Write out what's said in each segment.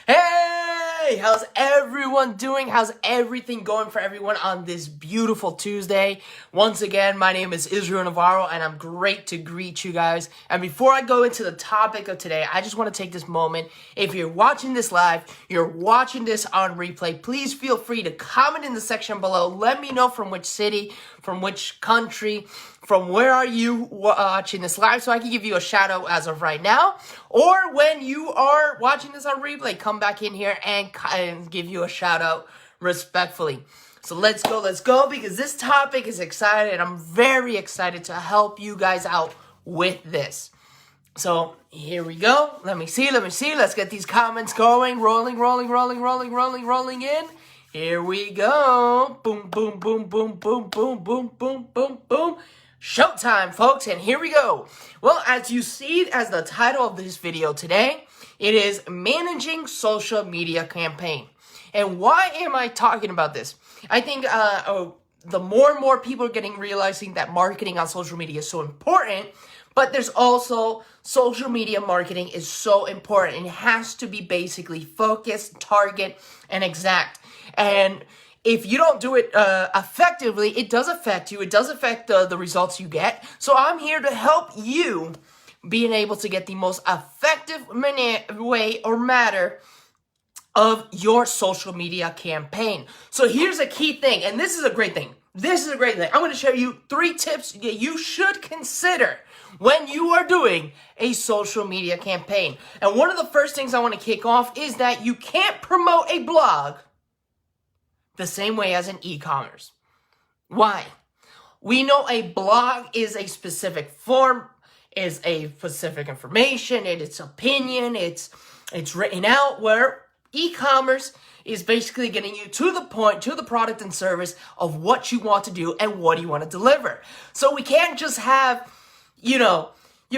Hey, how's everyone doing? How's everything going for everyone on this beautiful Tuesday? Once again, my name is Israel Navarro, and I'm great to greet you guys. And before I go into the topic of today, I just want to take this moment. If you're watching this live, you're watching this on replay, please feel free to comment in the section below. Let me know from which city, from which country, from where are you watching this live so I can give you a shout out as of right now. Or when you are watching this on replay, come back in here and give you a shout out respectfully. So let's go, because this topic is exciting. I'm very excited to help you guys out with this. So here we go. Let me see. Let's get these comments going. Rolling in. Here we go. Boom, boom, boom, boom, boom, boom, boom, boom, boom, boom. Showtime, folks, and here we go. Well, as you see as the title of this video today, it is Managing Social Media Campaign. And why am I talking about this? I think the more and more people are realizing that marketing on social media is so important, but there's also social media marketing is so important. And it has to be basically focused, target, and exact. And if you don't do it effectively, it does affect you. It does affect the results you get. So I'm here to help you being able to get the most effective way or matter of your social media campaign. So here's a key thing, and this is a great thing. I'm going to show you 3 tips that you should consider when you are doing a social media campaign. And one of the first things I want to kick off is that you can't promote a blog the same way as an e-commerce. Why? We know a blog is a specific form, is a specific information, it's opinion, it's written out, where e-commerce is basically getting you to the point, to the product and service of what you want to do and what you want to deliver. So we can't just have, you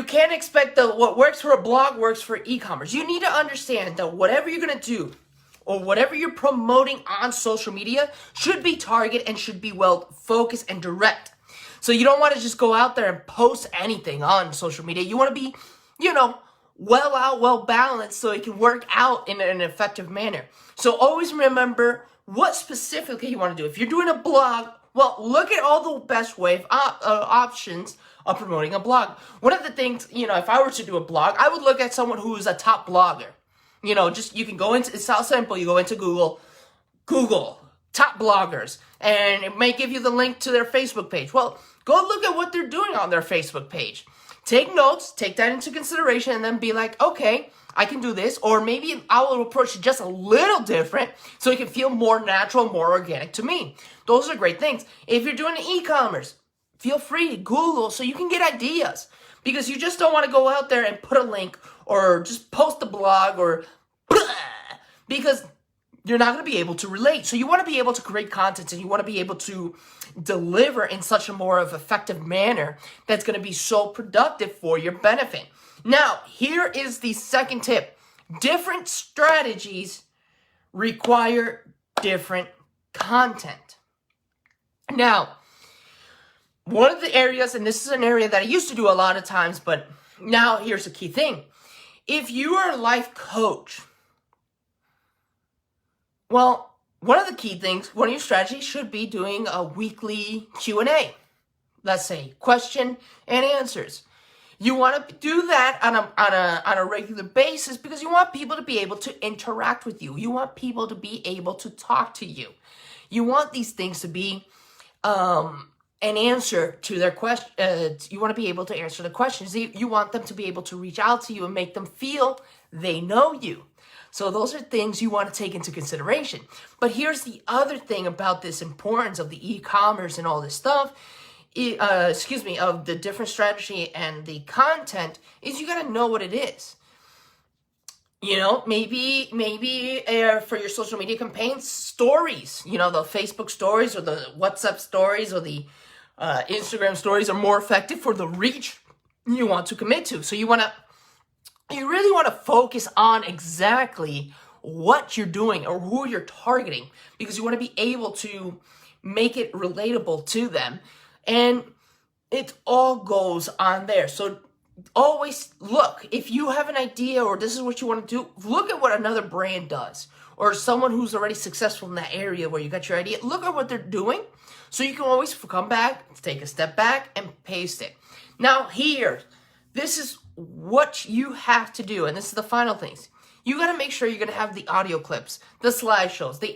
can't expect that what works for a blog works for e-commerce. You need to understand that whatever you're going to do or whatever you're promoting on social media should be targeted and should be well focused and direct. So you don't want to just go out there and post anything on social media. You want to be, well balanced so it can work out in an effective manner. So always remember what specifically you want to do. If you're doing a blog, well, look at all the best options of promoting a blog. One of the things, if I were to do a blog, I would look at someone who is a top blogger. You can go into, it's how simple, you go into Google, top bloggers, and it may give you the link to their Facebook page. Well, go look at what they're doing on their Facebook page. Take notes, take that into consideration, and then be like, okay, I can do this, or maybe I will approach it just a little different so it can feel more natural, more organic to me. Those are great things. If you're doing e-commerce, feel free to Google so you can get ideas, because you just don't want to go out there and put a link or just post a blog or because you're not going to be able to relate. So you want to be able to create content, and you want to be able to deliver in such a more of effective manner that's going to be so productive for your benefit. Now, here is the second tip. Different strategies require different content. Now, one of the areas, and this is an area that I used to do a lot of times, but now here's a key thing. If you are a life coach, well, one of the key things, one of your strategies should be doing a weekly Q&A. Let's say question and answers. You want to do that on a regular basis because you want people to be able to interact with you. You want people to be able to talk to you. You want these things to be an answer to their question. You want to be able to answer the questions. You want them to be able to reach out to you and make them feel they know you. So those are things you want to take into consideration. But here's the other thing about this importance of the e-commerce and all this stuff, of the different strategy and the content, is you got to know what it is. Maybe for your social media campaigns, stories, the Facebook stories or the WhatsApp stories or the Instagram stories are more effective for the reach you want to commit to. So you really want to focus on exactly what you're doing or who you're targeting, because you want to be able to make it relatable to them. And it all goes on there. So always look, if you have an idea or this is what you want to do, look at what another brand does or someone who's already successful in that area where you got your idea. Look at what they're doing so you can always come back, take a step back, and paste it. Now here, this is what you have to do, and this is the final things. You got to make sure you're going to have the audio clips, the slideshows, the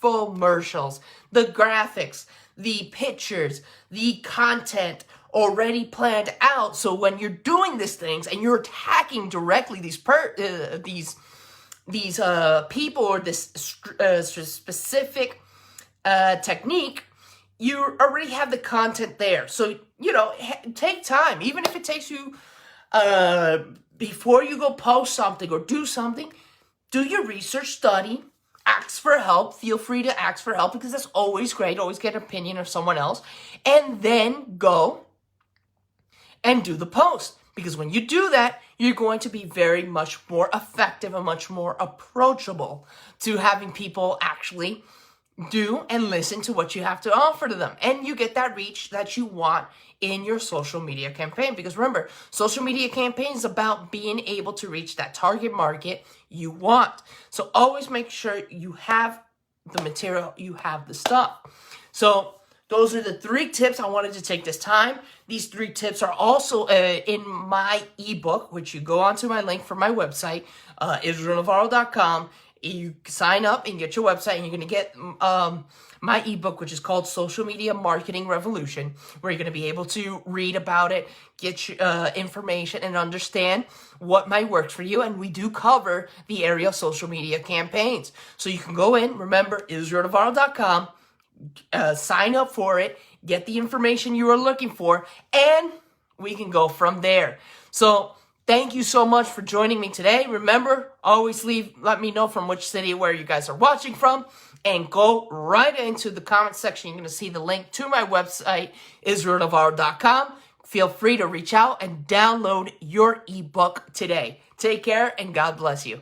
infomercials, the graphics, the pictures, the content already planned out. So when you're doing these things and you're attacking directly these people or this specific technique, you already have the content there. So, take time. Even if it takes you, before you go post something or do something, do your research, study, ask for help. Feel free to ask for help because that's always great. Always get an opinion of someone else. And then go and do the post. Because when you do that, you're going to be very much more effective and much more approachable to having people actually do and listen to what you have to offer to them. And you get that reach that you want in your social media campaign. Because remember, social media campaign is about being able to reach that target market you want. So always make sure you have the material, you have the stuff. So those are the 3 tips I wanted to take this time. These 3 tips are also in my ebook, which you go onto my link from my website, IsraelNavarro.com. You sign up and get your website, and you're going to get my ebook, which is called Social Media Marketing Revolution, where you're going to be able to read about it, get information, and understand what might work for you. And we do cover the area of social media campaigns. So you can go in, remember, IsraelNavarro.com, sign up for it, get the information you are looking for, and we can go from there. So thank you so much for joining me today. Remember, always let me know from which city where you guys are watching from, and go right into the comment section. You're going to see the link to my website, IsraelNavarro.com. Feel free to reach out and download your ebook today. Take care, and God bless you.